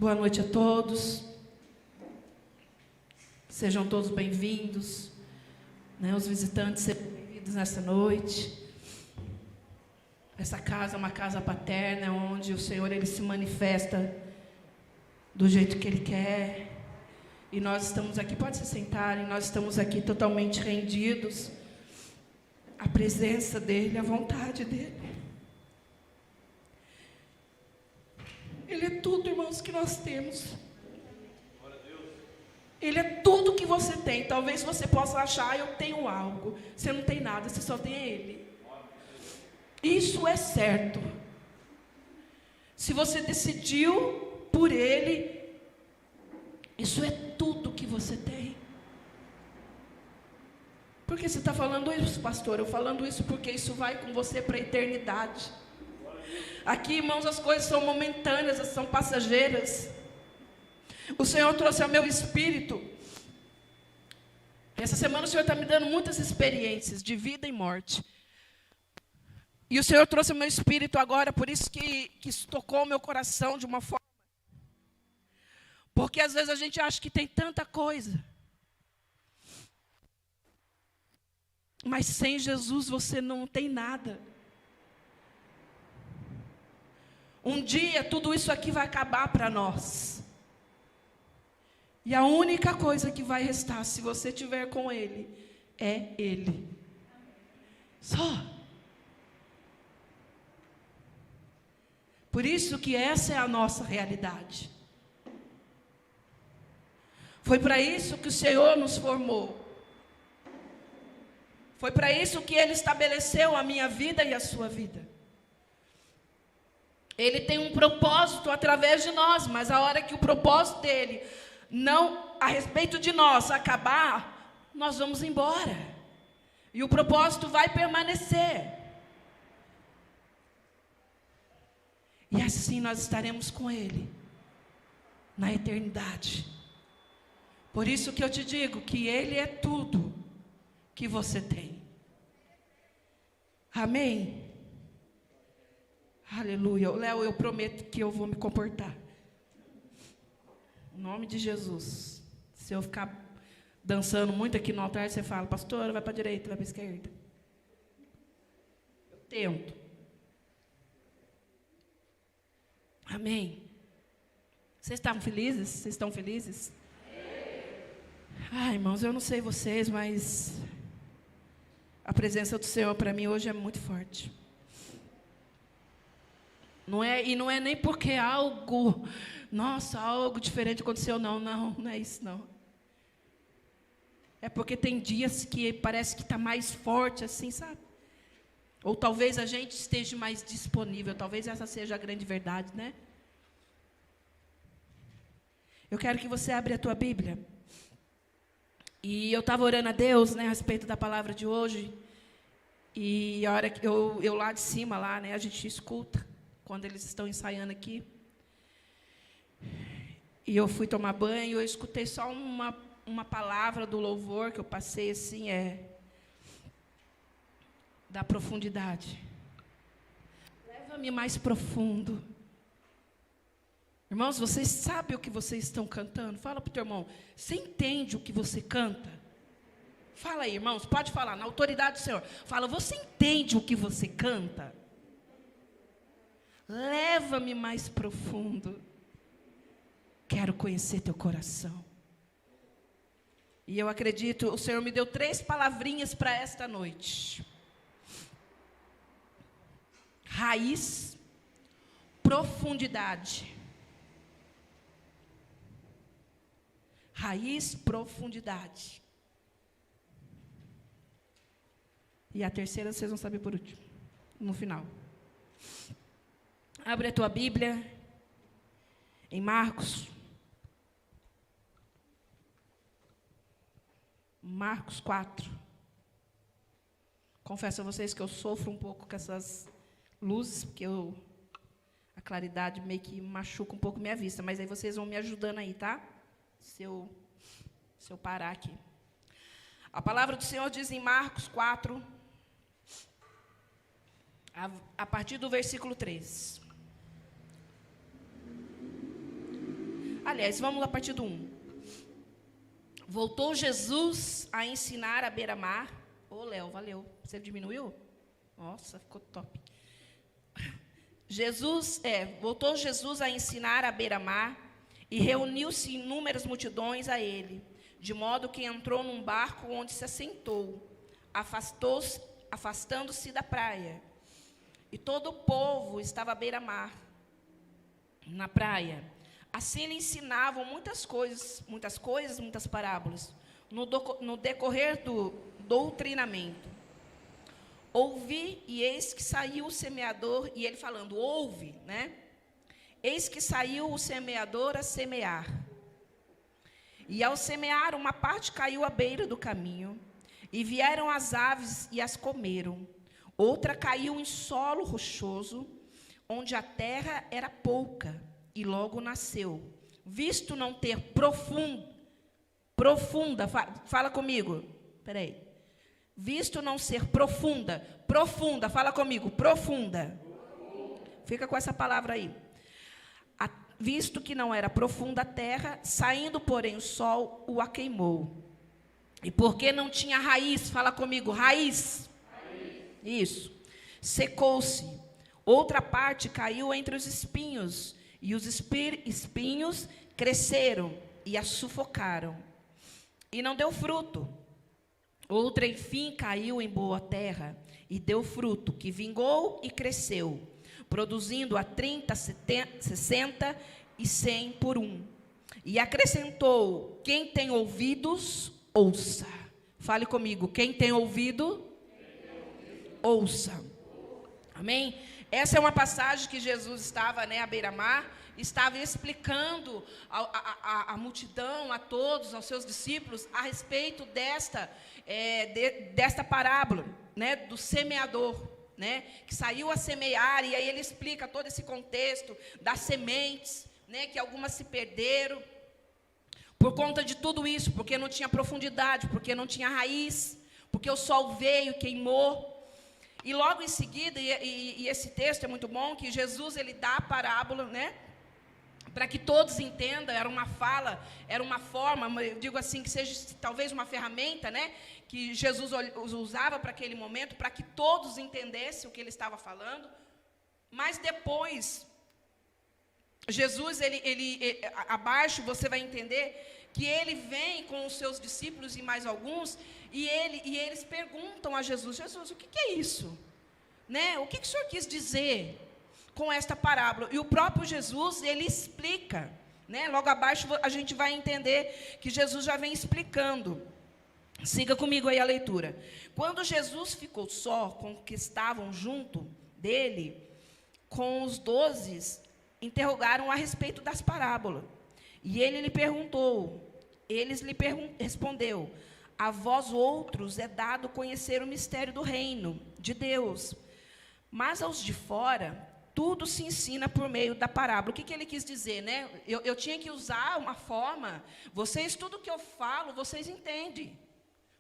Boa noite a todos. Sejam todos bem-vindos, né? Os visitantes sejam bem-vindos nesta noite. Essa casa é uma casa paterna, onde o Senhor ele se manifesta do jeito que Ele quer. E nós estamos aqui, pode se sentarem, nós estamos aqui totalmente rendidos à presença dEle, à vontade dEle. Ele é tudo, irmãos, que nós temos. Ele é tudo que você tem. Talvez você possa achar, eu tenho algo. Você não tem nada, você só tem Ele. Isso é certo. Se você decidiu por Ele, isso é tudo que você tem. Por que você está falando isso, pastor? Eu falando isso porque isso vai com você para a eternidade. Aqui, irmãos, as coisas são momentâneas, são passageiras. O Senhor trouxe ao meu espírito. Essa semana o Senhor está me dando muitas experiências de vida e morte. E o Senhor trouxe ao meu espírito agora, por isso que isso tocou o meu coração de uma forma. Porque às vezes a gente acha que tem tanta coisa. Mas sem Jesus você não tem nada. Um dia tudo isso aqui vai acabar para nós. E a única coisa que vai restar, se você estiver com Ele, é Ele. Só. Por isso que essa é a nossa realidade. Foi para isso que o Senhor nos formou. Foi para isso que Ele estabeleceu a minha vida e a sua vida. Ele tem um propósito através de nós, mas a hora que o propósito dele não, a respeito de nós, acabar, nós vamos embora. E o propósito vai permanecer. E assim nós estaremos com Ele na eternidade. Por isso que eu te digo que Ele é tudo que você tem. Amém? Aleluia. Léo, eu prometo que eu vou me comportar. Em nome de Jesus. Se eu ficar dançando muito aqui no altar, você fala, pastor, vai para a direita, vai para a esquerda. Eu tento. Amém. Vocês estão felizes? Vocês estão felizes? Ai, irmãos, eu não sei vocês, mas a presença do Senhor para mim hoje é muito forte. E não é nem porque algo, nossa, algo diferente aconteceu, não é isso não. É porque tem dias que parece que está mais forte assim, sabe? Ou talvez a gente esteja mais disponível, talvez essa seja a grande verdade, né? Eu quero que você abra a tua Bíblia. E eu estava orando a Deus, né, a respeito da palavra de hoje. E a hora que eu lá de cima, lá, né, a gente escuta, quando eles estão ensaiando aqui. E eu fui tomar banho, eu escutei só uma palavra do louvor que eu passei assim, da profundidade. Leva-me mais profundo. Irmãos, vocês sabem o que vocês estão cantando? Fala para o teu irmão, você entende o que você canta? Fala aí, irmãos, pode falar, na autoridade do Senhor. Fala, você entende o que você canta? Leva-me mais profundo. Quero conhecer teu coração. E eu acredito, o Senhor me deu 3 palavrinhas para esta noite. Raiz, profundidade. Raiz, profundidade. E a terceira vocês vão saber por último, no final. Abre a tua Bíblia em Marcos. Marcos 4. Confesso a vocês que eu sofro um pouco com essas luzes, porque a claridade meio que machuca um pouco minha vista, mas aí vocês vão me ajudando aí, tá? Se eu parar aqui. A palavra do Senhor diz em Marcos 4, a partir do versículo 3. Aliás, vamos a partir do 1. Voltou Jesus a ensinar à beira-mar. Ô, Léo, valeu. Você diminuiu? Nossa, ficou top. Voltou Jesus a ensinar à beira-mar e reuniu-se inúmeras multidões a ele, de modo que entrou num barco onde se assentou, afastando-se da praia. E todo o povo estava à beira-mar, na praia. Assim lhe ensinavam muitas parábolas, no decorrer do doutrinamento. Ouvi, e eis que saiu o semeador, e ele falando, ouve, né? Eis que saiu o semeador a semear. E ao semear, uma parte caiu à beira do caminho, e vieram as aves e as comeram. Outra caiu em solo rochoso, onde a terra era pouca, e logo nasceu. Visto não ter profunda, fala comigo, peraí. Visto não ser profunda, fala comigo, profunda. Fica com essa palavra aí. Visto que não era profunda a terra, saindo, porém, o sol o queimou. E porque não tinha raiz, fala comigo, raiz. Isso. Secou-se. Outra parte caiu entre os espinhos, e os espinhos cresceram e a sufocaram. E não deu fruto. Outra, enfim, caiu em boa terra e deu fruto, que vingou e cresceu, produzindo a 30, 60 e 100 por um. E acrescentou, quem tem ouvidos, ouça. Fale comigo, quem tem ouvido, ouça. Amém? Essa é uma passagem que Jesus estava, à beira-mar, estava explicando à multidão, a todos, aos seus discípulos, a respeito desta parábola, do semeador, que saiu a semear, e aí ele explica todo esse contexto das sementes, que algumas se perderam por conta de tudo isso, porque não tinha profundidade, porque não tinha raiz, porque o sol veio, queimou. E logo em seguida, e esse texto é muito bom, que Jesus ele dá a parábola, para que todos entendam, era uma fala, era uma forma, eu digo assim, que seja talvez uma ferramenta, que Jesus usava para aquele momento, para que todos entendessem o que ele estava falando. Mas depois, Jesus, abaixo você vai entender que ele vem com os seus discípulos e mais alguns, e eles perguntam a Jesus, o que é isso? O que o Senhor quis dizer com esta parábola? E o próprio Jesus, ele explica, logo abaixo a gente vai entender que Jesus já vem explicando. Siga comigo aí a leitura. Quando Jesus ficou só com os que estavam junto dele, com os 12, interrogaram a respeito das parábolas. E ele lhe perguntou, respondeu, a vós outros é dado conhecer o mistério do reino de Deus, mas aos de fora, tudo se ensina por meio da parábola. O que ele quis dizer, Eu tinha que usar uma forma, vocês, tudo que eu falo, vocês entendem,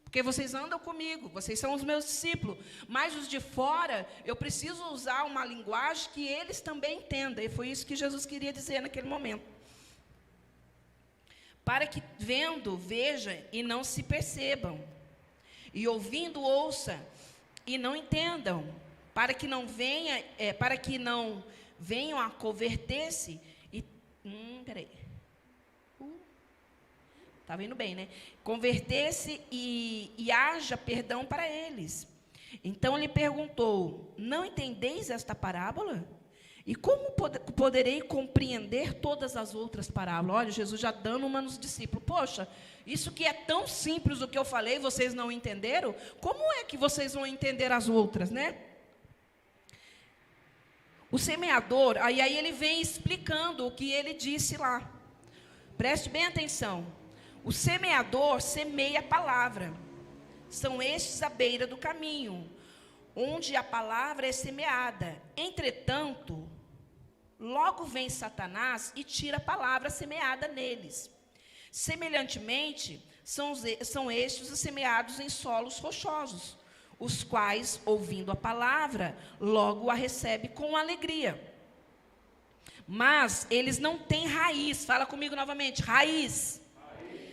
porque vocês andam comigo, vocês são os meus discípulos, mas os de fora, eu preciso usar uma linguagem que eles também entendam, e foi isso que Jesus queria dizer naquele momento. Para que vendo, veja e não se percebam, e ouvindo, ouça e não entendam, para que não venham a converter-se e tá vendo bem, converter-se e haja perdão para eles. Então lhe perguntou, não entendeis esta parábola? E como poderei compreender todas as outras parábolas? Olha, Jesus já dando uma nos discípulos. Poxa, isso que é tão simples o que eu falei, vocês não entenderam? Como é que vocês vão entender as outras, O semeador, aí ele vem explicando o que ele disse lá. Preste bem atenção. O semeador semeia a palavra. São estes à beira do caminho, onde a palavra é semeada. Entretanto, logo vem Satanás e tira a palavra semeada neles. Semelhantemente, são estes os semeados em solos rochosos, os quais, ouvindo a palavra, logo a recebe com alegria. Mas eles não têm raiz. Fala comigo novamente, raiz.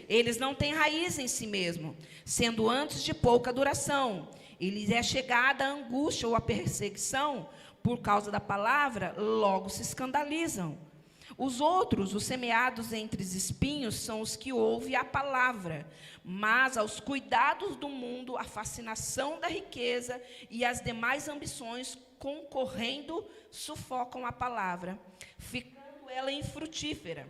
Eles não têm raiz em si mesmo, sendo antes de pouca duração. E lhes é chegada a angústia ou a perseguição por causa da palavra, logo se escandalizam. Os outros, os semeados entre os espinhos, são os que ouvem a palavra, mas aos cuidados do mundo, a fascinação da riqueza e as demais ambições concorrendo, sufocam a palavra, ficando ela infrutífera.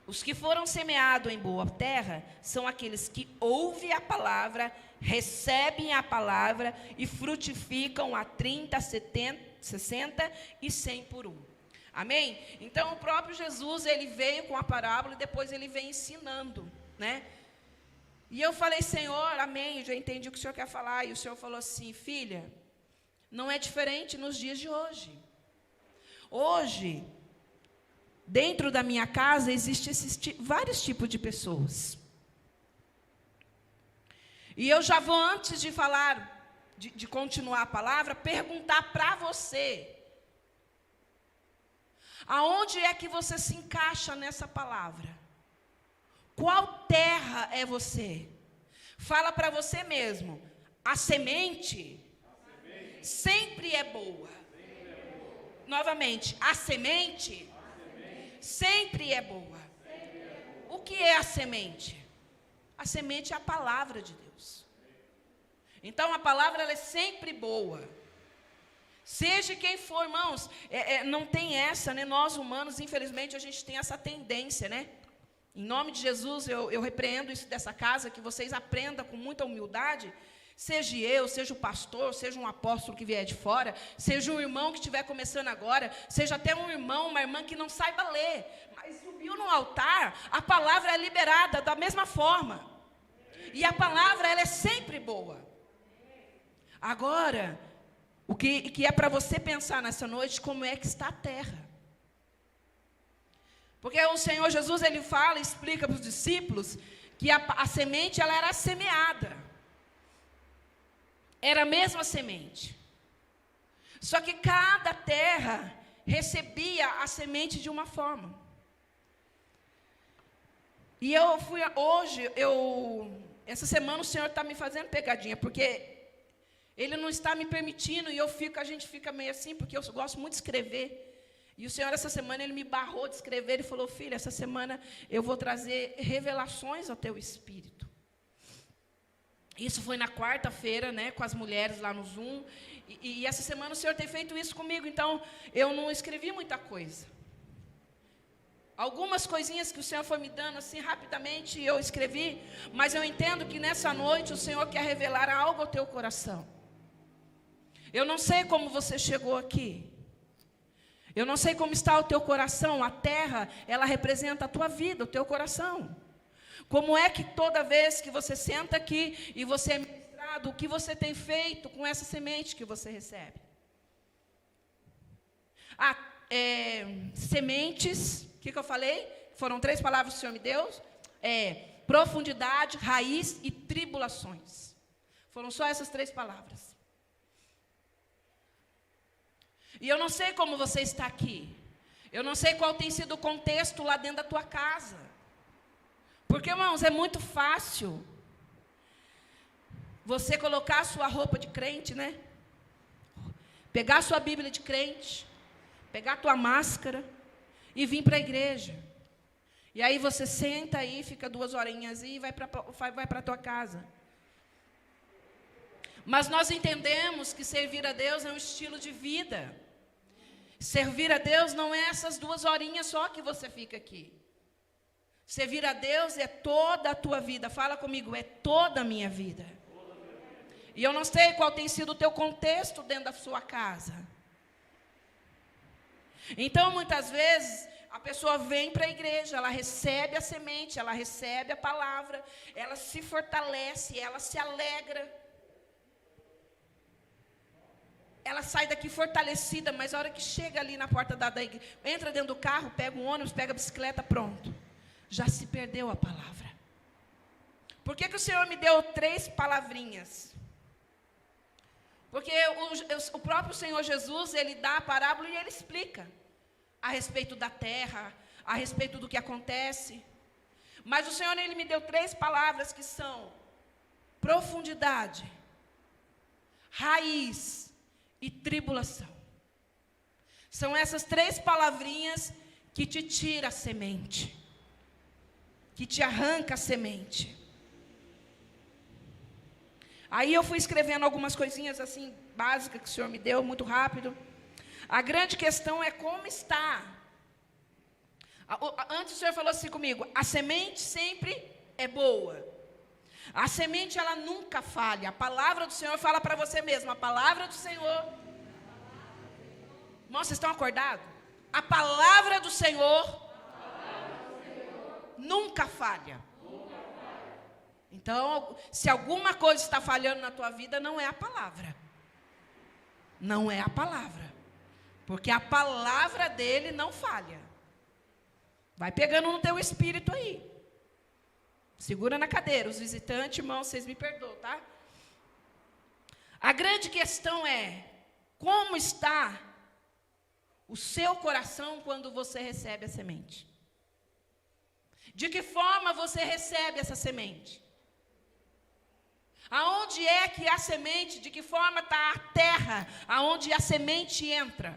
Os que foram semeados em boa terra são aqueles que ouvem a palavra, recebem a palavra e frutificam a 30, 70, 60 e 100 por um. Amém? Então, o próprio Jesus, ele veio com a parábola e depois ele vem ensinando, né? E eu falei, Senhor, amém, já entendi o que o Senhor quer falar. E o Senhor falou assim, filha, não é diferente nos dias de hoje. Hoje, dentro da minha casa, existem vários tipos de pessoas. E eu já vou, antes de falar, de continuar a palavra, perguntar para você, aonde é que você se encaixa nessa palavra? Qual terra é você? Fala para você mesmo, a semente sempre é boa. Novamente, a semente sempre é boa. O que é a semente? A semente é a palavra de Deus. Então a palavra ela é sempre boa. Seja quem for, irmãos, não tem essa, né? Nós humanos, infelizmente, a gente tem essa tendência, né? Em nome de Jesus, eu repreendo isso dessa casa, que vocês aprendam com muita humildade. Seja eu, seja o pastor, seja um apóstolo que vier de fora, seja um irmão que estiver começando agora, seja até um irmão, uma irmã que não saiba ler, mas subiu no altar, a palavra é liberada da mesma forma. E a palavra, ela é sempre boa. Agora, o que é para você pensar nessa noite, como é que está a terra. Porque o Senhor Jesus, ele fala, explica para os discípulos, que a semente, ela era semeada. Era a mesma semente. Só que cada terra recebia a semente de uma forma. E essa semana o Senhor está me fazendo pegadinha, porque Ele não está me permitindo, e a gente fica meio assim, porque eu gosto muito de escrever. E o Senhor, essa semana, Ele me barrou de escrever, Ele falou, filha, essa semana eu vou trazer revelações ao teu espírito. Isso foi na quarta-feira, né, com as mulheres lá no Zoom, e essa semana o Senhor tem feito isso comigo, então eu não escrevi muita coisa. Algumas coisinhas que o Senhor foi me dando, assim, rapidamente, eu escrevi, mas eu entendo que nessa noite o Senhor quer revelar algo ao teu coração. Eu não sei como você chegou aqui. Eu não sei como está o teu coração. A terra, ela representa a tua vida, o teu coração. Como é que toda vez que você senta aqui e você é ministrado, o que você tem feito com essa semente que você recebe? Sementes, o que eu falei? Foram 3 palavras que o Senhor me deu. Profundidade, raiz e tribulações. Foram só essas 3 palavras. E eu não sei como você está aqui. Eu não sei qual tem sido o contexto lá dentro da tua casa. Porque, irmãos, é muito fácil você colocar a sua roupa de crente, né? Pegar a sua Bíblia de crente, pegar a tua máscara e vir para a igreja. E aí você senta aí, fica 2 horinhas e vai para a tua casa. Mas nós entendemos que servir a Deus é um estilo de vida. Servir a Deus não é essas 2 horinhas só que você fica aqui. Servir a Deus é toda a tua vida. Fala comigo, é toda a minha vida. E eu não sei qual tem sido o teu contexto dentro da sua casa. Então, muitas vezes, a pessoa vem para a igreja, ela recebe a semente, ela recebe a palavra, ela se fortalece, ela se alegra. Ela sai daqui fortalecida, mas a hora que chega ali na porta da igreja, entra dentro do carro, pega um ônibus, pega a bicicleta, pronto. Já se perdeu a palavra. Por que o Senhor me deu 3 palavrinhas? Porque o próprio Senhor Jesus, Ele dá a parábola e Ele explica. a respeito da terra, a respeito do que acontece. Mas o Senhor, Ele me deu 3 palavras que são profundidade, raiz e tribulação. São essas 3 palavrinhas que te tira a semente, que te arranca a semente. Aí eu fui escrevendo algumas coisinhas assim, básicas, que o Senhor me deu, muito rápido. A grande questão é como está. Antes o Senhor falou assim comigo, a semente sempre é boa. A semente, ela nunca falha. A palavra do Senhor fala para você mesmo, a palavra do Senhor. Irmãos, vocês estão acordados? A palavra do Senhor nunca falha. Então, se alguma coisa está falhando na tua vida, não é a palavra. Não é a palavra. Porque a palavra dele não falha. Vai pegando no teu espírito aí. Segura na cadeira. Os visitantes, irmãos, vocês me perdoam, tá? A grande questão é, como está o seu coração quando você recebe a semente? De que forma você recebe essa semente? Aonde é que a semente, de que forma está a terra, aonde a semente entra?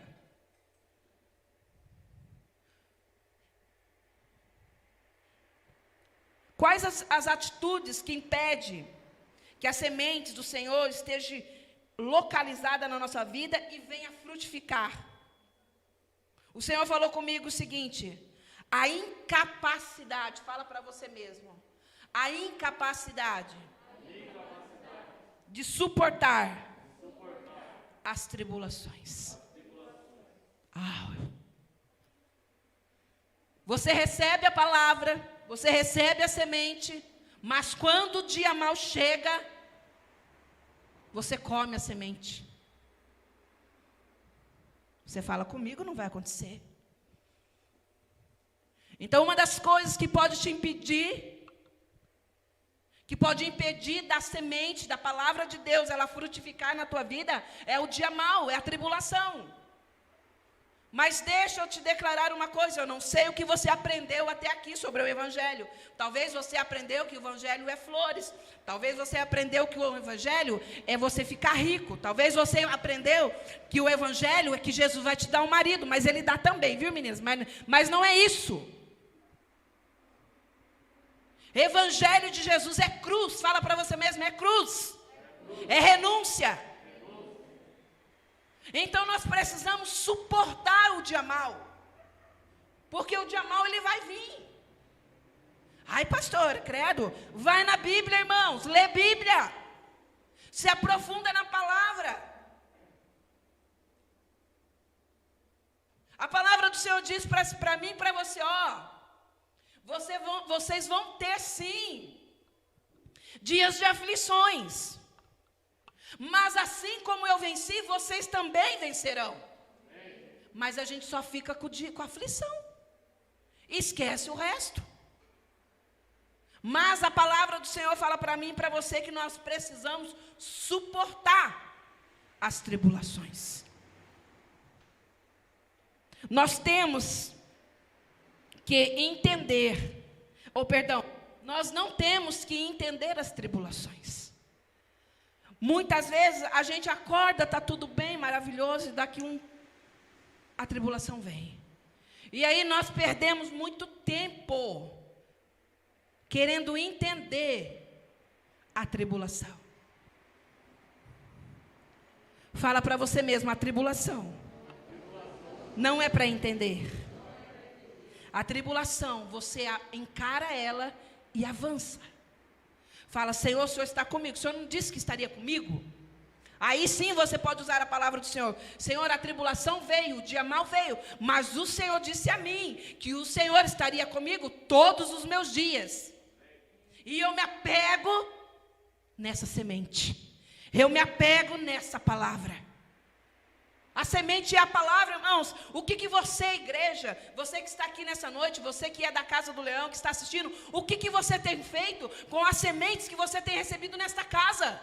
Quais as atitudes que impedem que a semente do Senhor esteja localizada na nossa vida e venha frutificar? O Senhor falou comigo o seguinte, a incapacidade, fala para você mesmo, a incapacidade de suportar as tribulações. Você recebe a palavra, você recebe a semente, mas quando o dia mau chega, você come a semente. Você fala, comigo não vai acontecer. Então, uma das coisas que pode te impedir, que pode impedir da semente, da palavra de Deus, ela frutificar na tua vida, é o dia mau, é a tribulação. Mas deixa eu te declarar uma coisa, eu não sei o que você aprendeu até aqui sobre o Evangelho. Talvez você aprendeu que o Evangelho é flores. Talvez você aprendeu que o Evangelho é você ficar rico. Talvez você aprendeu que o Evangelho é que Jesus vai te dar um marido. Mas Ele dá também, viu meninas? Mas não é isso. Evangelho de Jesus é cruz. Fala para você mesmo, é cruz. É renúncia. Então nós precisamos suportar o dia mau. Porque o dia mau ele vai vir. Ai pastor, credo. Vai na Bíblia, irmãos. Lê Bíblia. Se aprofunda na palavra. A palavra do Senhor diz para mim e para você, vocês vão ter sim dias de aflições. Mas assim como eu venci, vocês também vencerão. Mas a gente só fica com a aflição. Esquece o resto. Mas a palavra do Senhor fala para mim e para você que nós precisamos suportar as tribulações. Nós temos que entender, nós não temos que entender as tribulações. Muitas vezes a gente acorda, está tudo bem, maravilhoso, e daqui a tribulação vem. E aí nós perdemos muito tempo querendo entender a tribulação. Fala para você mesmo, a tribulação não é para entender. A tribulação, você encara ela e avança. Fala, Senhor, o Senhor está comigo. O Senhor não disse que estaria comigo? Aí sim você pode usar a palavra do Senhor. Senhor, a tribulação veio, o dia mau veio. Mas o Senhor disse a mim que o Senhor estaria comigo todos os meus dias. E eu me apego nessa semente. Eu me apego nessa palavra. A semente é a palavra, irmãos. O que você, igreja, você que está aqui nessa noite, você que é da Casa do Leão, que está assistindo, o que você tem feito com as sementes que você tem recebido nesta casa?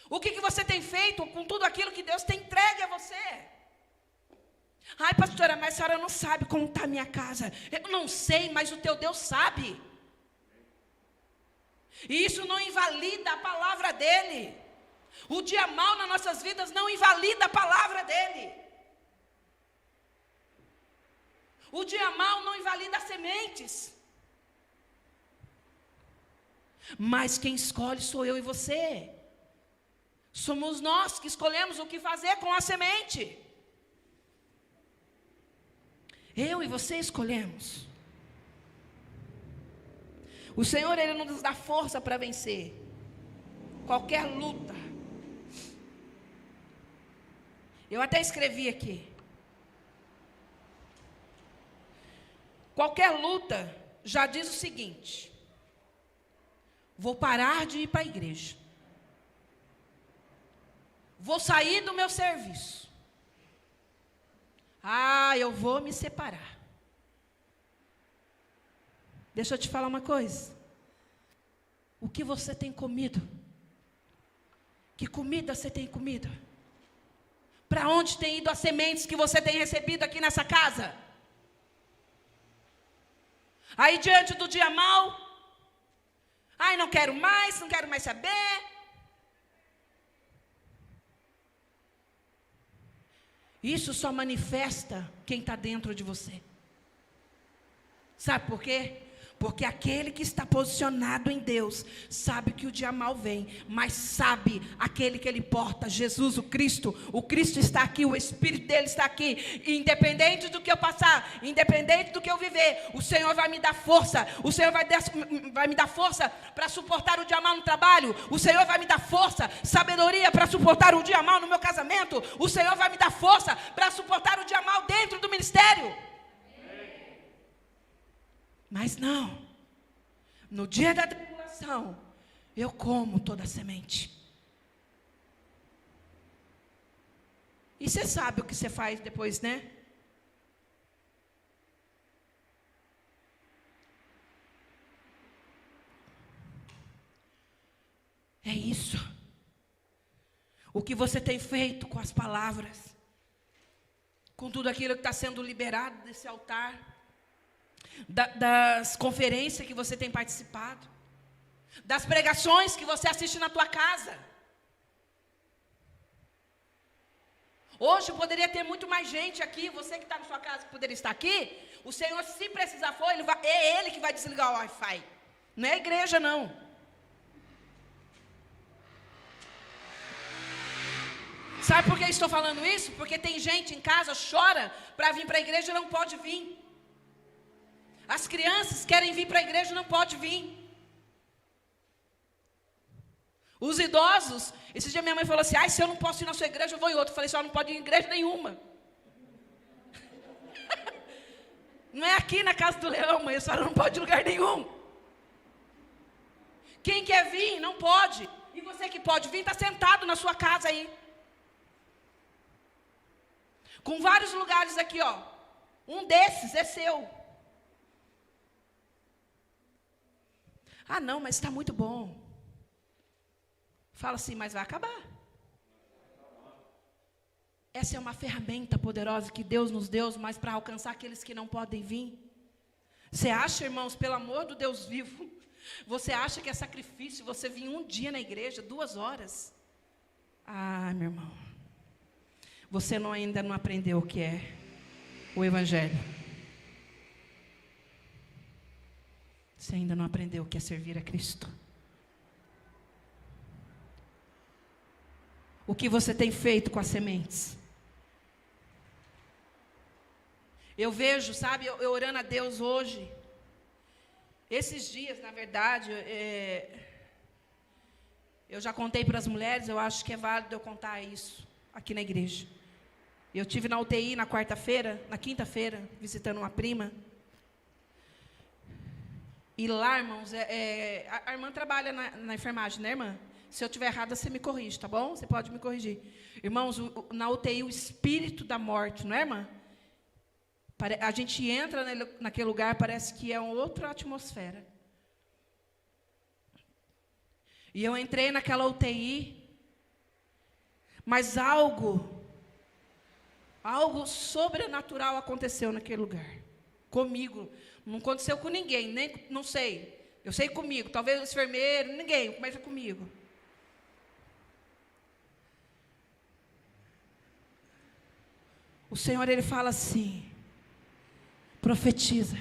O que você tem feito com tudo aquilo que Deus tem entregue a você? senhora não sabe como está a minha casa. Eu não sei, mas o teu Deus sabe. E isso não invalida a palavra dele. O dia mau nas nossas vidas não invalida a palavra dele. O dia mau não invalida as sementes. Mas quem escolhe sou eu e você. Somos nós que escolhemos o que fazer com a semente. Eu e você escolhemos. O Senhor, Ele nos dá força para vencer qualquer luta. Eu até escrevi aqui. Qualquer luta já diz o seguinte: vou parar de ir para a igreja. Vou sair do meu serviço. Eu vou me separar. Deixa eu te falar uma coisa. O que você tem comido? Que comida você tem comido? Para onde tem ido as sementes que você tem recebido aqui nessa casa? Aí diante do dia mau, não quero mais saber. Isso só manifesta quem está dentro de você. Sabe por quê? Porque aquele que está posicionado em Deus sabe que o dia mau vem, mas sabe aquele que ele porta, Jesus, o Cristo está aqui, o Espírito dele está aqui. E independente do que eu passar, independente do que eu viver, o Senhor vai me dar força. O Senhor vai me dar força para suportar o dia mau no trabalho. O Senhor vai me dar força, sabedoria para suportar o dia mau no meu casamento. O Senhor vai me dar força para suportar o dia mau dentro do ministério. Mas não, no dia da tribulação, eu como toda a semente. E você sabe o que você faz depois, né? É isso. O que você tem feito com as palavras, com tudo aquilo que está sendo liberado desse altar, das conferências que você tem participado, das pregações que você assiste na tua casa. Hoje poderia ter muito mais gente aqui. Você que está na sua casa que poderia estar aqui. O Senhor, se precisar for, é Ele que vai desligar o Wi-Fi. Não é a igreja, não. Sabe por que estou falando isso? Porque tem gente em casa, chora para vir para a igreja e não pode vir. As crianças querem vir para a igreja e não pode vir. Os idosos, esse dia minha mãe falou assim: se eu não posso ir na sua igreja, eu vou em outra. Eu falei: só não pode ir em igreja nenhuma. Não é aqui na casa do leão, mãe, a senhora não pode ir em lugar nenhum. Quem quer vir, não pode. E você que pode vir, está sentado na sua casa aí. Com vários lugares aqui, ó. Um desses é seu. Não, mas está muito bom. Fala assim, mas vai acabar. Essa é uma ferramenta poderosa que Deus nos deu, mas para alcançar aqueles que não podem vir. Você acha, irmãos, pelo amor do Deus vivo, você acha que é sacrifício você vir um dia na igreja, 2 horas? Meu irmão, você ainda não aprendeu o que é o Evangelho. Você ainda não aprendeu o que é servir a Cristo. O que você tem feito com as sementes? Eu vejo, sabe, eu orando a Deus hoje. Esses dias, na verdade, eu já contei para as mulheres, eu acho que é válido eu contar isso aqui na igreja. Eu estive na UTI na quinta-feira, visitando uma prima. E lá, irmãos, a irmã trabalha na enfermagem, né, irmã? Se eu estiver errada, você me corrige, tá bom? Você pode me corrigir. Irmãos, na UTI, o espírito da morte, não é, irmã? A gente entra naquele lugar, parece que é outra atmosfera. E eu entrei naquela UTI, mas algo algo sobrenatural aconteceu naquele lugar. Comigo. Não aconteceu com ninguém, nem, não sei. Eu sei comigo, talvez os enfermeiros, ninguém, mas é comigo. O Senhor, Ele fala assim, profetiza.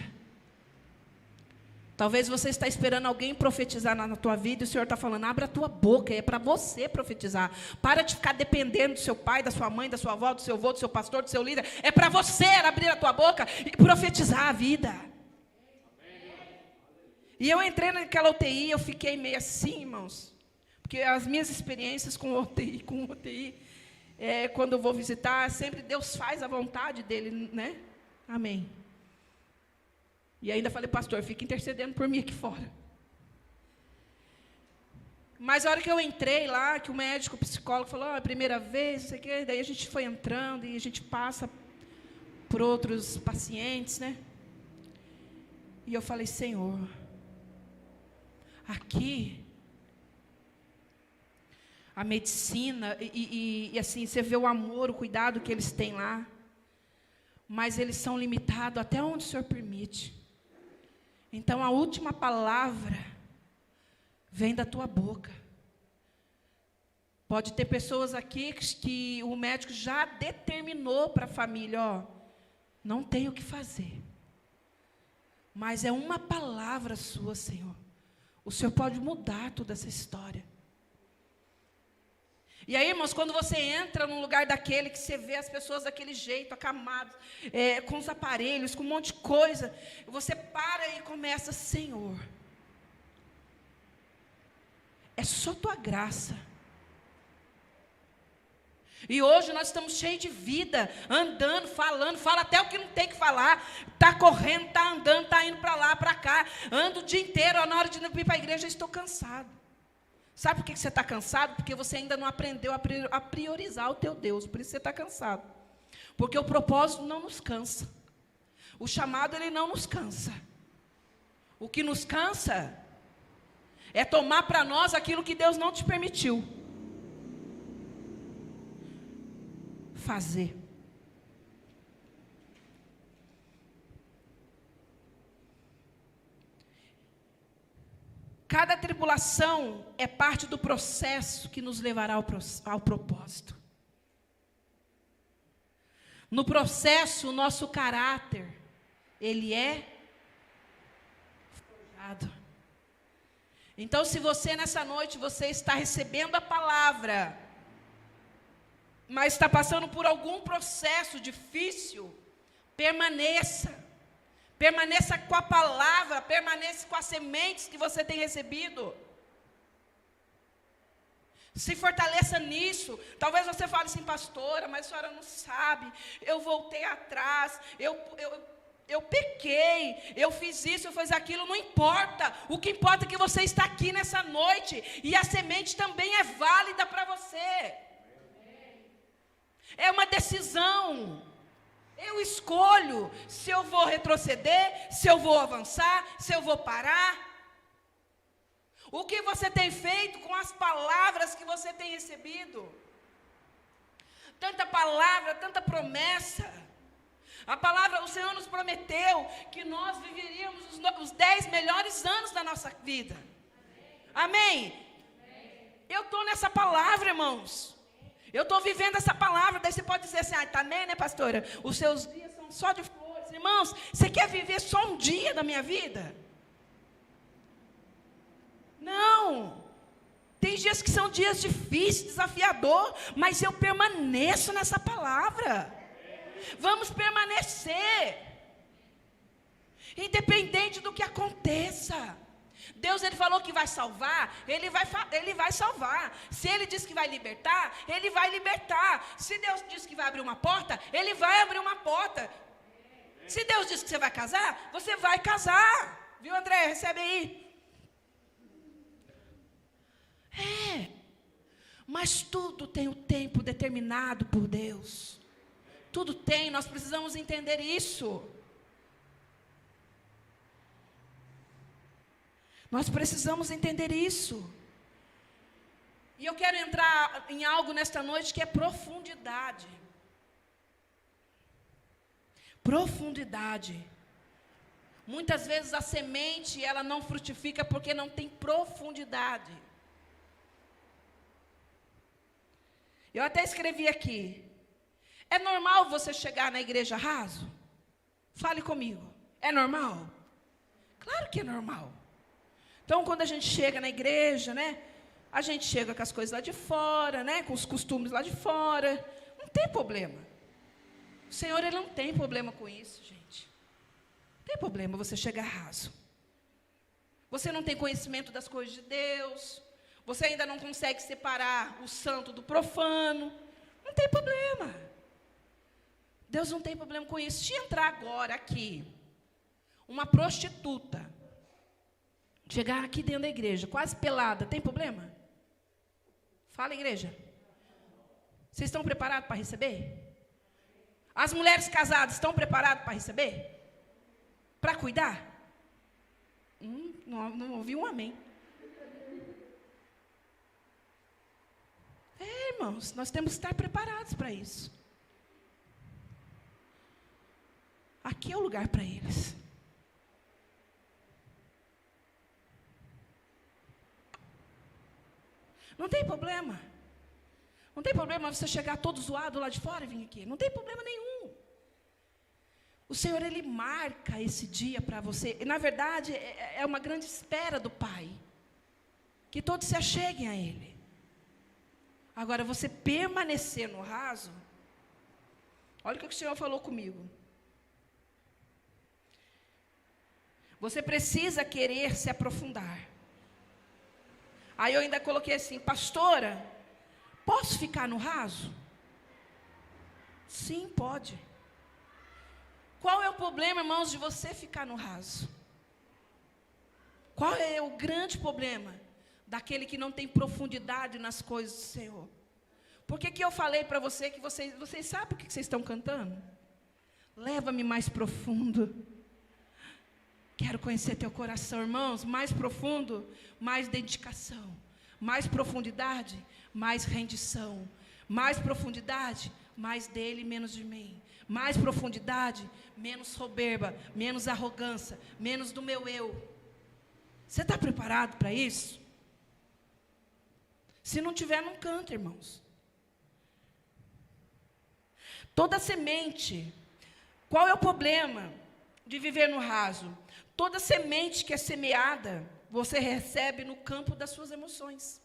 Talvez você está esperando alguém profetizar na tua vida, e o Senhor está falando, abre a tua boca, é para você profetizar. Para de ficar dependendo do seu pai, da sua mãe, da sua avó, do seu avô, do seu pastor, do seu líder. É para você abrir a tua boca e profetizar a vida. E eu entrei naquela UTI, eu fiquei meio assim, irmãos. Porque as minhas experiências com UTI, quando eu vou visitar, sempre Deus faz a vontade dEle, né? Amém. E ainda falei, pastor, fica intercedendo por mim aqui fora. Mas a hora que eu entrei lá, que o médico, o psicólogo falou, é a primeira vez, não sei o quê, daí a gente foi entrando e a gente passa por outros pacientes, né? E eu falei, Senhor, aqui, a medicina, e assim, você vê o amor, o cuidado que eles têm lá, mas eles são limitados até onde o Senhor permite. Então, a última palavra vem da tua boca. Pode ter pessoas aqui que o médico já determinou para a família, ó, não tem o que fazer. Mas é uma palavra sua, Senhor. O Senhor pode mudar toda essa história. E aí, irmãos, quando você entra num lugar daquele que você vê as pessoas daquele jeito, acamadas, com os aparelhos, com um monte de coisa, você para e começa, Senhor, é só tua graça. E hoje nós estamos cheios de vida, andando, falando, fala até o que não tem que falar, está correndo, está andando, está indo para lá, para cá, ando o dia inteiro, na hora de ir para a igreja eu estou cansado. Sabe por que você está cansado? Porque você ainda não aprendeu a priorizar o teu Deus, por isso você está cansado. Porque o propósito não nos cansa. O chamado, ele não nos cansa. O que nos cansa é tomar para nós aquilo que Deus não te permitiu fazer. Cada tribulação é parte do processo que nos levará ao propósito. No processo, o nosso caráter, ele é forjado. Então, se você nessa noite, você está recebendo a palavra, mas está passando por algum processo difícil, permaneça. Permaneça com a palavra, permaneça com as sementes que você tem recebido. Se fortaleça nisso. Talvez você fale assim, pastora, mas a senhora não sabe, eu voltei atrás, eu pequei, eu fiz isso, eu fiz aquilo, não importa. O que importa é que você está aqui nessa noite, e a semente também é válida para você. É uma decisão. Eu escolho se eu vou retroceder, se eu vou avançar, se eu vou parar. O que você tem feito com as palavras que você tem recebido? Tanta palavra, tanta promessa. A palavra, o Senhor nos prometeu que nós viveríamos os 10 melhores anos da nossa vida. Amém? Eu estou nessa palavra, irmãos. Eu estou vivendo essa palavra. Daí você pode dizer assim, também, né, pastora? Os seus dias são só de flores. Irmãos, você quer viver só um dia da minha vida? Não. Tem dias que são dias difíceis, desafiador, mas eu permaneço nessa palavra. Vamos permanecer. Independente do que aconteça. Deus, ele falou que vai salvar, ele vai salvar. Se ele diz que vai libertar, ele vai libertar. Se Deus diz que vai abrir uma porta, ele vai abrir uma porta. Se Deus diz que você vai casar, você vai casar. Viu, André? Recebe aí. Mas tudo tem o tempo determinado por Deus. Tudo tem, nós precisamos entender isso. Nós precisamos entender isso. E eu quero entrar em algo nesta noite que é profundidade. Profundidade. Muitas vezes a semente, ela não frutifica porque não tem profundidade. Eu até escrevi aqui. É normal você chegar na igreja raso? Fale comigo. É normal? Claro que é normal. Então, quando a gente chega na igreja, né? A gente chega com as coisas lá de fora, né? Com os costumes lá de fora. Não tem problema. O Senhor, Ele não tem problema com isso, gente. Não tem problema você chegar raso. Você não tem conhecimento das coisas de Deus. Você ainda não consegue separar o santo do profano. Não tem problema. Deus não tem problema com isso. Se entrar agora aqui, uma prostituta, chegar aqui dentro da igreja, quase pelada, tem problema? Fala, igreja. Vocês estão preparados para receber? As mulheres casadas estão preparadas para receber? Para cuidar? Não ouvi um amém. Irmãos, nós temos que estar preparados para isso. Aqui é o lugar para eles. Não tem problema. Não tem problema você chegar todo zoado lá de fora e vir aqui. Não tem problema nenhum. O Senhor, Ele marca esse dia para você. E, na verdade, é uma grande espera do Pai. Que todos se acheguem a Ele. Agora, você permanecer no raso. Olha o que o Senhor falou comigo. Você precisa querer se aprofundar. Aí eu ainda coloquei assim, pastora, posso ficar no raso? Sim, pode. Qual é o problema, irmãos, de você ficar no raso? Qual é o grande problema daquele que não tem profundidade nas coisas do Senhor? Por que eu falei para você que vocês sabem o que vocês estão cantando? Leva-me mais profundo. Quero conhecer teu coração, irmãos, mais profundo, mais dedicação, mais profundidade, mais rendição, mais profundidade, mais dele, menos de mim, mais profundidade, menos soberba, menos arrogância, menos do meu eu. Você está preparado para isso? Se não tiver, não canta, irmãos. Toda semente, qual é o problema de viver no raso? Toda semente que é semeada, você recebe no campo das suas emoções.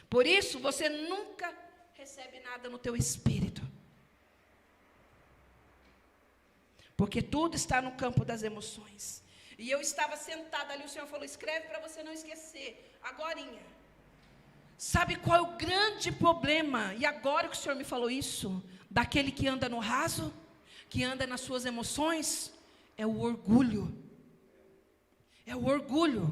Por isso, você nunca recebe nada no teu espírito. Porque tudo está no campo das emoções. E eu estava sentada ali, o Senhor falou, escreve para você não esquecer, agorinha. Sabe qual é o grande problema? E agora que o Senhor me falou isso, daquele que anda no raso, que anda nas suas emoções, é o orgulho. É o orgulho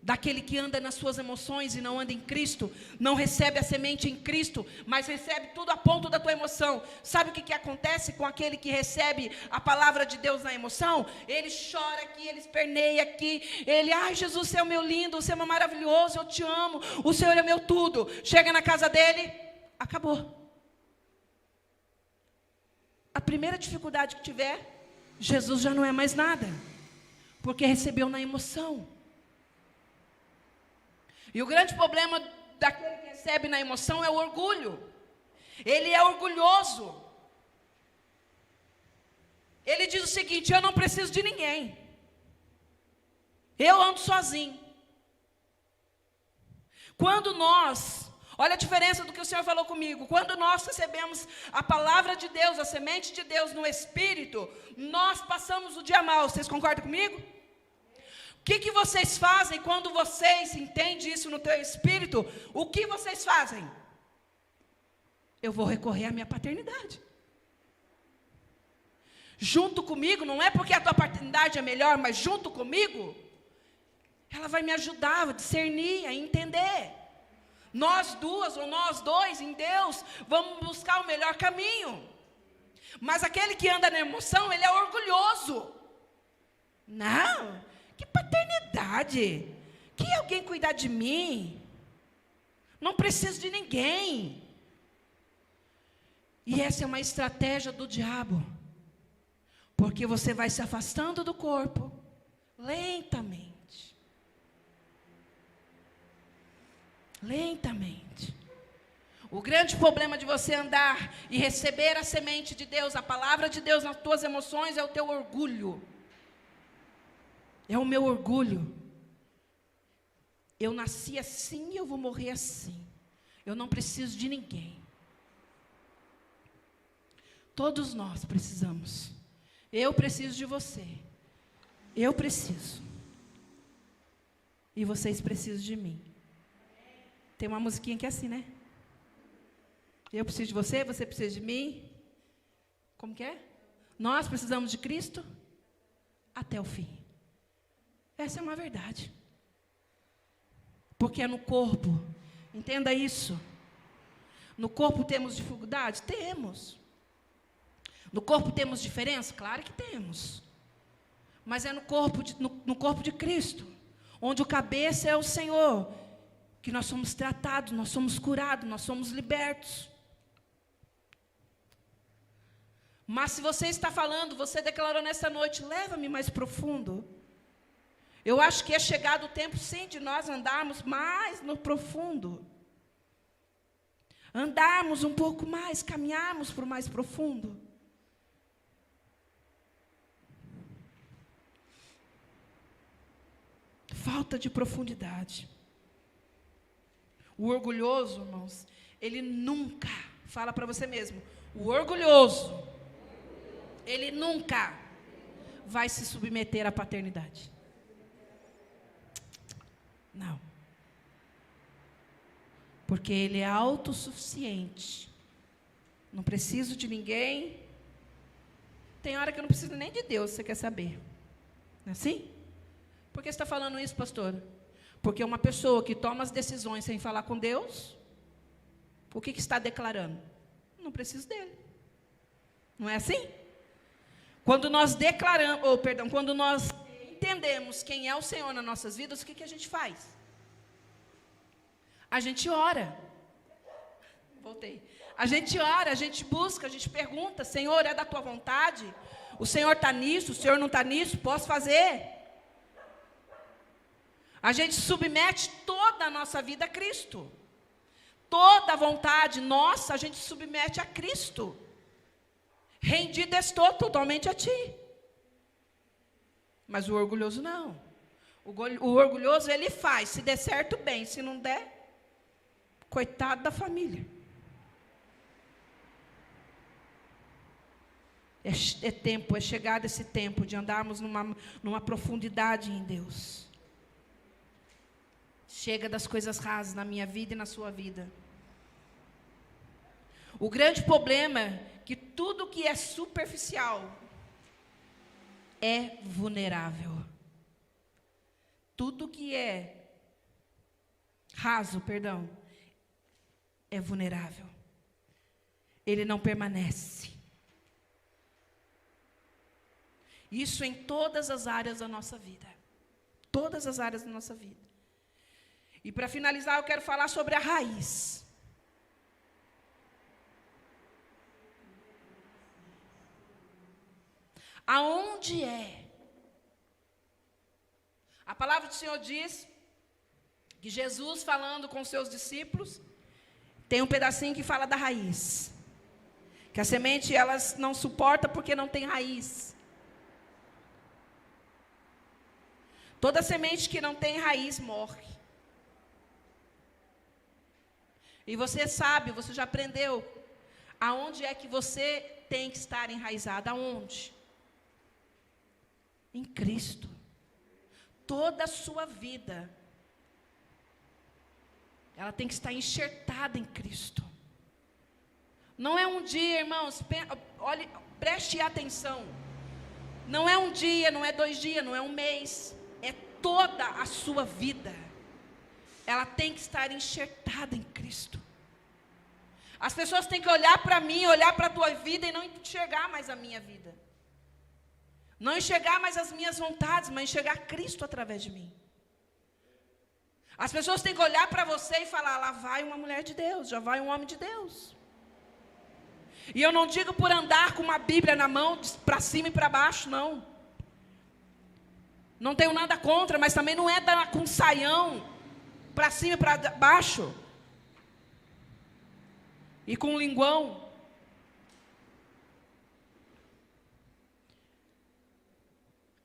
daquele que anda nas suas emoções e não anda em Cristo, não recebe a semente em Cristo, mas recebe tudo a ponto da tua emoção. Sabe o que acontece com aquele que recebe a palavra de Deus na emoção? Ele chora aqui, ele esperneia aqui, ele, ai Jesus, você é o meu lindo, você é meu maravilhoso, eu te amo, o Senhor é meu tudo. Chega na casa dele, acabou. A primeira dificuldade que tiver, Jesus já não é mais nada, porque recebeu na emoção. E o grande problema daquele que recebe na emoção é o orgulho. Ele é orgulhoso. Ele diz o seguinte, eu não preciso de ninguém. Eu ando sozinho. Quando nós, olha a diferença do que o Senhor falou comigo. Quando nós recebemos a palavra de Deus, a semente de Deus no Espírito, nós passamos o dia mal. Vocês concordam comigo? O que vocês fazem quando vocês entendem isso no teu espírito? O que vocês fazem? Eu vou recorrer à minha paternidade. Junto comigo, não é porque a tua paternidade é melhor, mas junto comigo, ela vai me ajudar a discernir, a entender. Nós duas ou nós dois em Deus, vamos buscar o melhor caminho. Mas aquele que anda na emoção, ele é orgulhoso. Não, que paternidade, que alguém cuidar de mim, não preciso de ninguém. E essa é uma estratégia do diabo. Porque você vai se afastando do corpo, lentamente. Lentamente. O grande problema de você andar e receber a semente de Deus, a palavra de Deus nas tuas emoções, é o teu orgulho. É o meu orgulho. Eu nasci assim e eu vou morrer assim. Eu não preciso de ninguém. Todos nós precisamos. Eu preciso de você. Eu preciso. E vocês precisam de mim. Tem uma musiquinha que é assim, né? Eu preciso de você, você precisa de mim. Como que é? Nós precisamos de Cristo até o fim. Essa é uma verdade. Porque é no corpo. Entenda isso. No corpo temos dificuldade? Temos. No corpo temos diferença? Claro que temos. Mas é no corpo de Cristo, onde o cabeça é o Senhor, que nós somos tratados, nós somos curados, nós somos libertos. Mas se você está falando, você declarou nessa noite, leva-me mais profundo. Eu acho que é chegado o tempo, sim, de nós andarmos mais no profundo. Andarmos um pouco mais, caminharmos para o mais profundo. Falta de profundidade. O orgulhoso, irmãos, ele nunca, fala para você mesmo, o orgulhoso, ele nunca vai se submeter à paternidade. Não. Porque ele é autossuficiente. Não preciso de ninguém. Tem hora que eu não preciso nem de Deus, você quer saber. Não é assim? Por que você está falando isso, pastor? Porque uma pessoa que toma as decisões sem falar com Deus, o que está declarando? Não preciso dele. Não é assim? Quando nós declaramos, quando nós entendemos quem é o Senhor nas nossas vidas, o que a gente faz? A gente ora. Voltei. A gente ora, a gente busca, a gente pergunta, Senhor, é da tua vontade? O Senhor está nisso, o Senhor não está nisso, posso fazer? A gente submete toda a nossa vida a Cristo. Toda a vontade nossa, a gente submete a Cristo. Rendido estou totalmente a ti. Mas o orgulhoso não. O orgulhoso ele faz, se der certo bem, se não der, coitado da família. É chegado esse tempo de andarmos numa profundidade em Deus. Chega das coisas rasas na minha vida e na sua vida. O grande problema é que tudo que é superficial é vulnerável. Tudo que é raso, é vulnerável. Ele não permanece. Isso em todas as áreas da nossa vida. Todas as áreas da nossa vida. E para finalizar, eu quero falar sobre a raiz. Aonde é? A palavra do Senhor diz que Jesus, falando com seus discípulos, tem um pedacinho que fala da raiz. Que a semente, elas não suporta porque não tem raiz. Toda semente que não tem raiz morre. E você sabe, você já aprendeu aonde é que você tem que estar enraizado, aonde? Em Cristo. Toda a sua vida, ela tem que estar enxertada em Cristo. Não é um dia, irmãos, olhe, preste atenção. Não é um dia, não é 2 dias, não é um mês. É toda a sua vida. Ela tem que estar enxertada em Cristo. As pessoas têm que olhar para mim, olhar para a tua vida e não enxergar mais a minha vida. Não enxergar mais as minhas vontades, mas enxergar Cristo através de mim. As pessoas têm que olhar para você e falar, lá vai uma mulher de Deus, já vai um homem de Deus. E eu não digo por andar com uma Bíblia na mão, para cima e para baixo, não. Não tenho nada contra, mas também não é dar com saião, para cima e para baixo. E com linguão.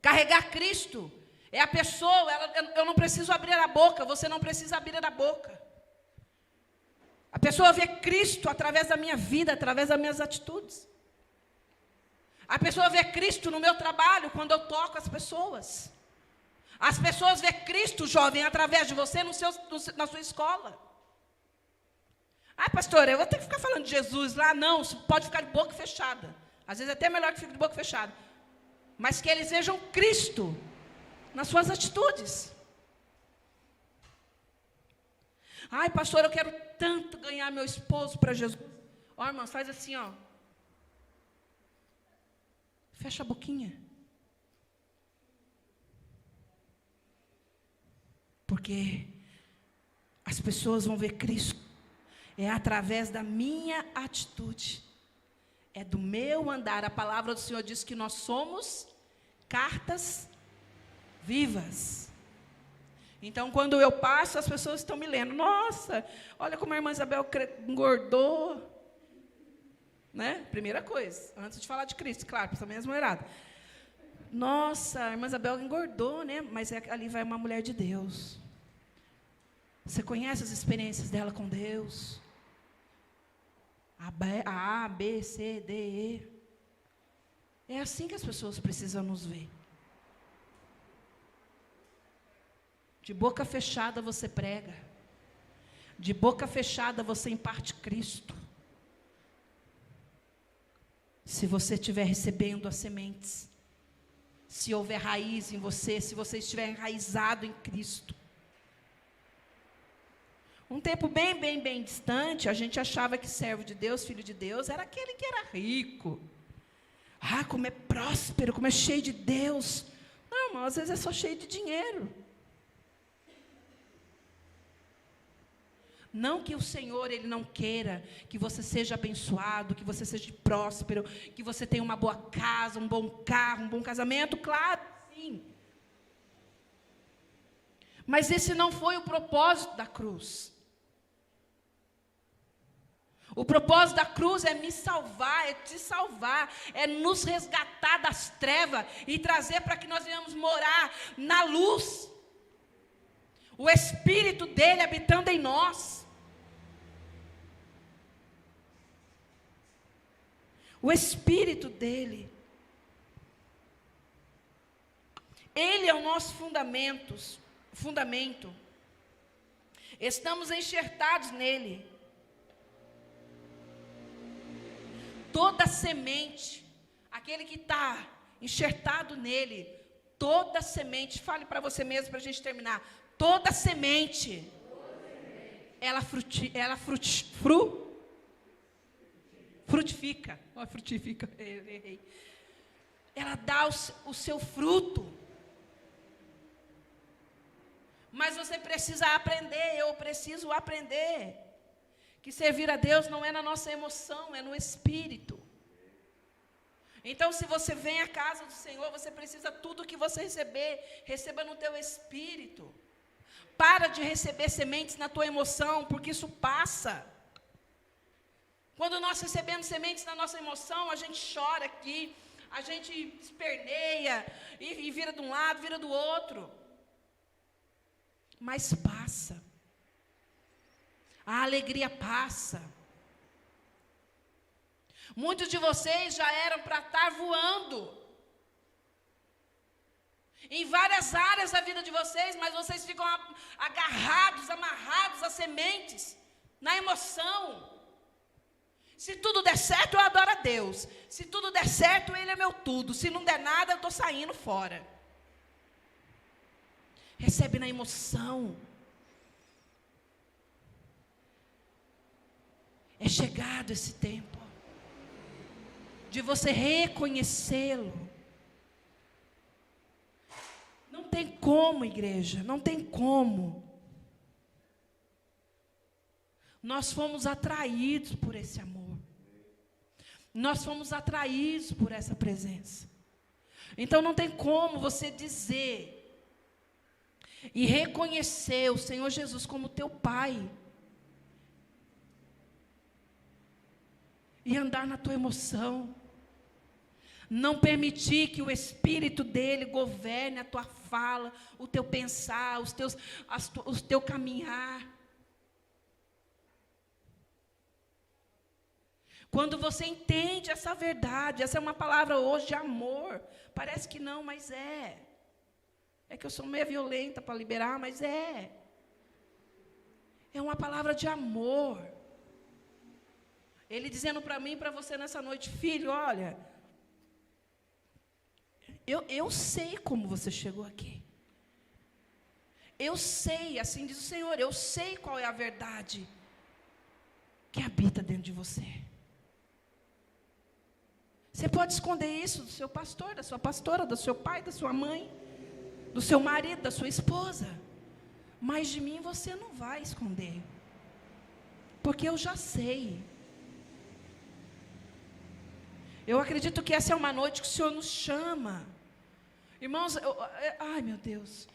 Carregar Cristo é a pessoa, eu não preciso abrir a boca, você não precisa abrir a boca. A pessoa vê Cristo através da minha vida, através das minhas atitudes. A pessoa vê Cristo no meu trabalho, quando eu toco as pessoas. As pessoas vê Cristo, jovem, através de você na sua escola. Ai, pastora, eu vou ter que ficar falando de Jesus lá? Não, pode ficar de boca fechada. Às vezes é até melhor que fique de boca fechada. Mas que eles vejam Cristo nas suas atitudes. Ai, pastor, eu quero tanto ganhar meu esposo para Jesus. Ó, irmãos, faz assim, ó. Fecha a boquinha. Porque as pessoas vão ver Cristo. É através da minha atitude. É do meu andar. A palavra do Senhor diz que nós somos cartas vivas. Então, quando eu passo, as pessoas estão me lendo. Nossa, olha como a irmã Isabel engordou. Né? Primeira coisa, antes de falar de Cristo, claro, também as mulheradas. Nossa, a irmã Isabel engordou, né? Mas ali vai uma mulher de Deus. Você conhece as experiências dela com Deus? A, B, C, D, E. É assim que as pessoas precisam nos ver. De boca fechada você prega. De boca fechada você imparte Cristo. Se você estiver recebendo as sementes, se houver raiz em você, se você estiver enraizado em Cristo. Um tempo bem distante, a gente achava que servo de Deus, filho de Deus, era aquele que era rico. Ah, como é próspero, como é cheio de Deus. Não, irmão, às vezes é só cheio de dinheiro. Não que o Senhor, Ele não queira que você seja abençoado, que você seja próspero, que você tenha uma boa casa, um bom carro, um bom casamento, claro, sim. Mas esse não foi o propósito da cruz. O propósito da cruz é me salvar, é te salvar, é nos resgatar das trevas e trazer para que nós venhamos morar na luz. O Espírito dele habitando em nós. O Espírito dele. Ele é o nosso fundamento. Estamos enxertados nele. Toda semente, aquele que está enxertado nele, toda semente, fale para você mesmo para a gente terminar. Toda semente, ela frutifica. Oh, frutifica, errei. Ela dá o seu fruto. Mas você precisa aprender, eu preciso aprender. Que servir a Deus não é na nossa emoção, é no Espírito. Então, se você vem à casa do Senhor, você precisa tudo que você receber, receba no teu Espírito. Para de receber sementes na tua emoção, porque isso passa. Quando nós recebemos sementes na nossa emoção, a gente chora aqui, a gente esperneia, e vira de um lado, vira do outro. Mas passa. A alegria passa. Muitos de vocês já eram para estar voando. Em várias áreas da vida de vocês, mas vocês ficam agarrados, amarrados a sementes, na emoção. Se tudo der certo, eu adoro a Deus. Se tudo der certo, Ele é meu tudo. Se não der nada, eu estou saindo fora. Recebe na emoção. É chegado esse tempo de você reconhecê-lo. Não tem como, igreja, não tem como. Nós fomos atraídos por esse amor. Nós fomos atraídos por essa presença. Então não tem como você dizer e reconhecer o Senhor Jesus como teu Pai e andar na tua emoção. Não permitir que o Espírito dele governe a tua fala, o teu pensar, o teu caminhar. Quando você entende essa verdade, essa é uma palavra hoje de amor. Parece que não, mas é. É que eu sou meio violenta para liberar, mas é. É uma palavra de amor. Ele dizendo para mim e para você nessa noite: filho, olha, eu sei como você chegou aqui. Eu sei, assim diz o Senhor, eu sei qual é a verdade que habita dentro de você. Você pode esconder isso do seu pastor, da sua pastora, do seu pai, da sua mãe, do seu marido, da sua esposa. Mas de mim você não vai esconder. Porque eu já sei. Eu acredito que essa é uma noite que o Senhor nos chama. Irmãos, ai meu Deus.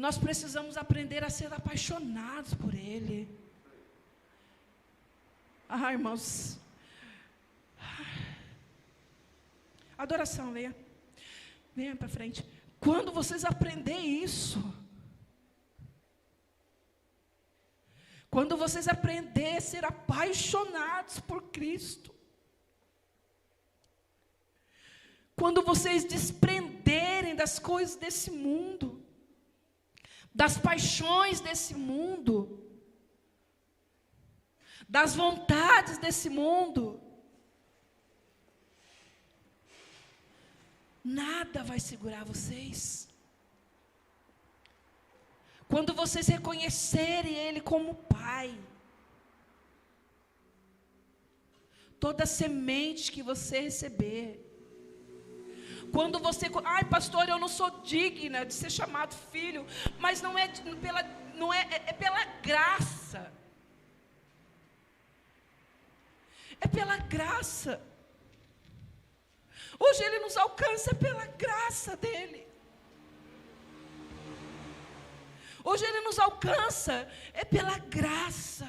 Nós precisamos aprender a ser apaixonados por Ele. Ah, irmãos. Adoração, venha. Venha para frente. Quando vocês aprenderem isso, quando vocês aprenderem a ser apaixonados por Cristo, quando vocês desprenderem das coisas desse mundo, das paixões desse mundo, das vontades desse mundo, nada vai segurar vocês. Quando vocês reconhecerem Ele como Pai, toda semente que você receber, quando você, ai pastor, eu não sou digna de ser chamado filho, mas não é pela graça. É pela graça. Hoje Ele nos alcança pela graça dEle. Hoje Ele nos alcança pela graça.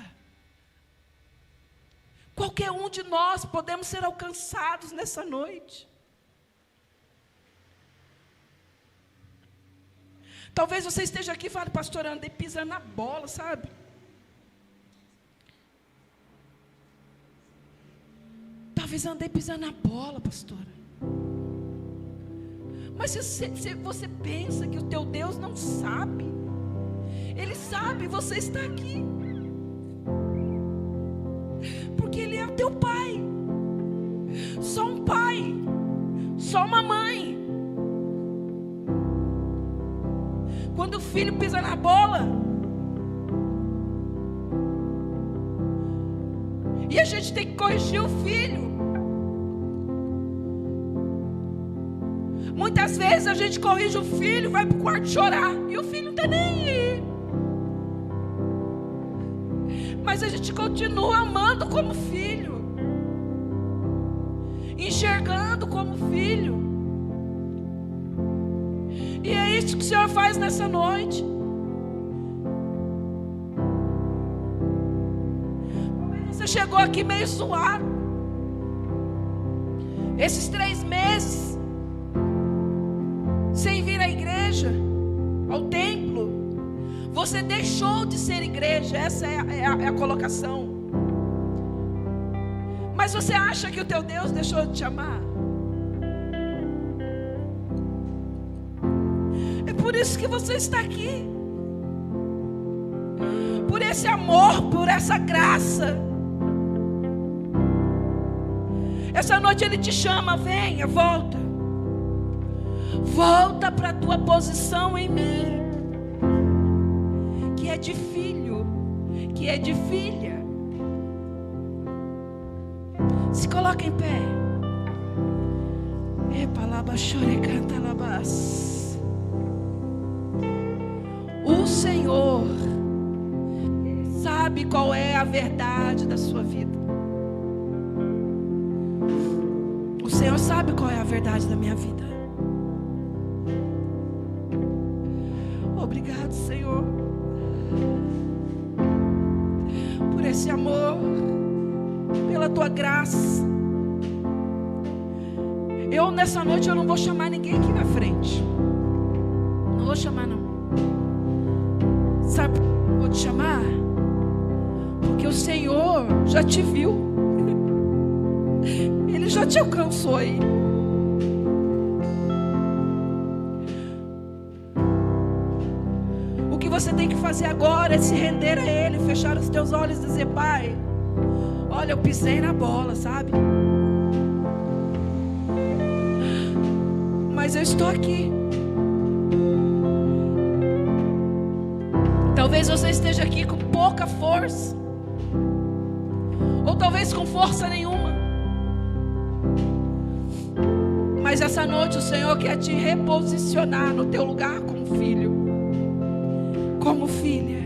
Qualquer um de nós podemos ser alcançados nessa noite. Talvez você esteja aqui e fale: pastor, eu andei pisando na bola, sabe? Talvez eu andei pisando na bola, pastora. Mas se você pensa que o teu Deus não sabe, Ele sabe, você está aqui. Porque Ele é o teu Pai. Só um pai, só uma mãe. Quando o filho pisa na bola, e a gente tem que corrigir o filho. Muitas vezes a gente corrige o filho, vai para o quarto chorar, e o filho não está nem aí. Mas a gente continua amando como filho, enxergando como filho. E é isso que o Senhor faz nessa noite. Talvez você chegou aqui meio zoado. Esses 3 meses sem vir à igreja, ao templo, você deixou de ser igreja. Essa é a colocação. Mas você acha que o teu Deus deixou de te amar? É por isso que você está aqui. Por esse amor, por essa graça. Essa noite Ele te chama: venha, volta. Volta para a tua posição em mim, que é de filho, que é de filha. Se coloca em pé. O Senhor sabe qual é a verdade da sua vida. O Senhor sabe qual é a verdade da minha vida. Obrigado, Senhor, por esse amor, pela tua graça. Nessa noite eu não vou chamar ninguém aqui na frente. Não vou chamar, não. Sabe por que eu vou te chamar? Porque o Senhor já te viu. Ele já te alcançou aí. O que você tem que fazer agora é se render a Ele, fechar os teus olhos e dizer: Pai, olha, eu pisei na bola, sabe? Mas eu estou aqui. Talvez você esteja aqui com pouca força, ou talvez com força nenhuma. Mas essa noite o Senhor quer te reposicionar no teu lugar como filho, como filha.